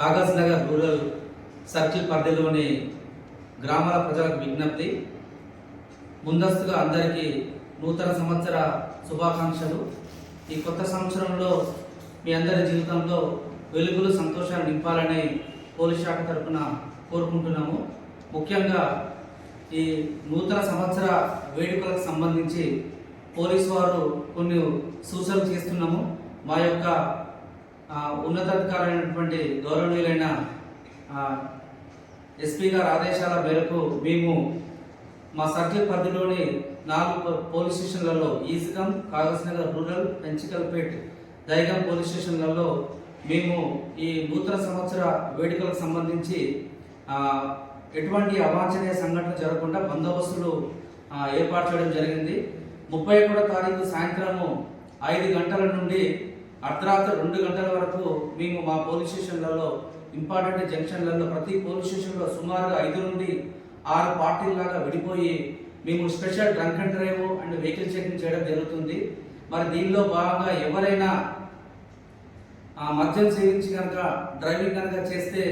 Kagaz Nagar rural circle పరిధిలోని గ్రామాల ప్రజలకు విజ్ఞప్తి. ముందస్తుగా అందరికీ నూతన సంవత్సర శుభాకాంక్షలు. ఈ కొత్త సంవత్సరంలో మీ అందరి జీవితంలో వెలుగులు సంతోషాలు నింపాలని పోలీస్ శాఖ తరఫున కోరుకుంటున్నాము. ముఖ్యంగా ఈ నూతన సంవత్సర వేడుకలకు సంబంధించి పోలీసు వారు కొన్ని సూచనలు చేస్తున్నాము. మా యొక్క ఉన్నతాధికారైనటువంటి గౌరవనీయులైన ఎస్పీ గారి ఆదేశాల మేరకు మేము మా సర్కిల్ పరిధిలోని 4 పోలీస్ స్టేషన్లలో ఈసిగం, కాగజ్ నగర్ రూరల్, పెంచికల్పేట్, దైగం పోలీస్ స్టేషన్లలో మేము ఈ నూతన సంవత్సర వేడుకలకు సంబంధించి ఎటువంటి అవాంఛనీయ సంఘటనలు జరగకుండా బందోబస్తులు ఏర్పాటు చేయడం జరిగింది. 31వ తారీఖు సాయంత్రము 5 గంటల నుండి అర్ధరాత్రి 2 గంటల వరకు మేము మా పోలీస్ స్టేషన్లలో ఇంపార్టెంట్ జంక్షన్లలో ప్రతి పోలీస్ స్టేషన్లో సుమారుగా 5 నుండి 6 పార్టీలాగా విడిపోయి మేము special drunk and drive and vehicle checking చేయడం జరుగుతుంది. మరి దీనిలో భాగంగా ఎవరైనా మద్యం సేవించి కనుక డ్రైవింగ్ కనుక చేస్తే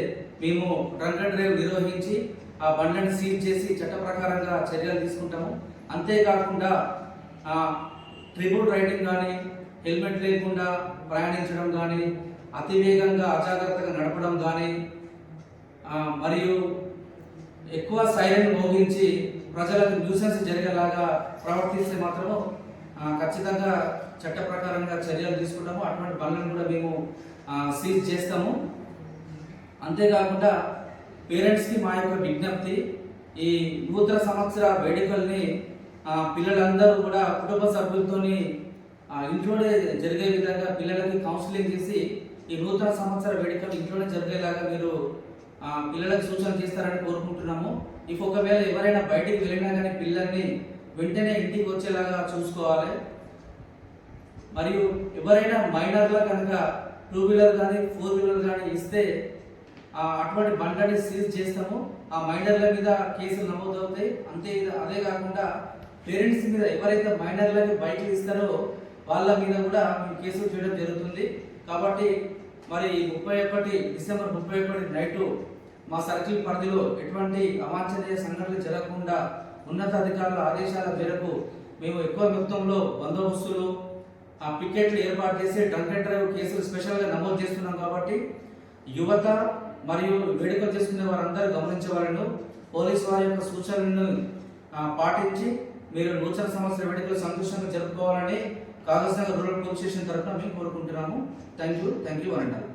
మేము డ్రంక్ అండ్ డ్రైవ్ నిర్వహించి ఆ బండ్లను సీజ్ చేసి చట్ట ప్రకారంగా చర్యలు తీసుకుంటాము. అంతేకాకుండా ట్రిపుల్ రైడింగ్ కానీ, హెల్మెట్ లేకుండా ప్రయాణించడం కానీ, అతివేగంగా అజాగ్రత్తగా నడపడం కానీ, మరియు ఎక్కువ సైరన్ మోగించి ప్రజలకు న్యూసెన్స్ జరిగేలాగా ప్రవర్తిస్తే మాత్రము ఖచ్చితంగా చట్ట ప్రకారంగా చర్యలు తీసుకుంటాము. అటువంటి బండ్లను కూడా మేము సీజ్ చేస్తాము. అంతేకాకుండా పేరెంట్స్కి మా యొక్క విజ్ఞప్తి, ఈ నూతన సంవత్సర వేడుకల్ని పిల్లలందరూ కూడా కుటుంబ సభ్యులతోని ఇంట్లోనే జరిగే విధంగా పిల్లలకి కౌన్సిలింగ్ చేసి ఈ నూతన సంవత్సర వేడుకలు ఇంట్లోనే జరిగేలాగా మీరు పిల్లలకు సూచన చేస్తారని కోరుకుంటున్నాము. ఒకవేళ ఎవరైనా బయటికి వెళ్ళినా కానీ పిల్లల్ని వెంటనే ఇంటికి వచ్చేలాగా చూసుకోవాలి. మరియు ఎవరైనా మైనర్ల కనుక 2 వీలర్ కానీ 4 వీలర్ కానీ ఇస్తే అటువంటి బండ్లని సీజ్ చేస్తాము. ఆ మైనర్ల మీద కేసులు నమోదవుతాయి. అదే కాకుండా పేరెంట్స్ మీద ఎవరైతే మైనర్లకి బైక్లు ఇస్తారో వాళ్ళ మీద కూడా మేము కేసులు చేయడం జరుగుతుంది. కాబట్టి మరి డిసెంబర్ 31 నైటు మా సర్కిల్ పరిధిలో ఎటువంటి అవాంఛనీయ సంఘటనలు జరగకుండా ఉన్నతాధికారుల ఆదేశాల మేరకు మేము ఎక్కువ మొత్తంలో బందోబస్తులు పికెట్లు ఏర్పాటు చేసి డ్రంక్ అండ్ డ్రైవ్ కేసులు స్పెషల్గా నమోదు చేస్తున్నాం. కాబట్టి యువత మరియు వేడుకలు చేసుకునే వారందరూ గమనించవాలను. పోలీసు వారి యొక్క సూచనలను పాటించి మీరు నూతన సంవత్సర వేడుకలు సంతోషంగా జరుపుకోవాలని Kagaz Nagar rural police station తరఫున మేము కోరుకుంటున్నాము. థ్యాంక్ యూ అనంటారు.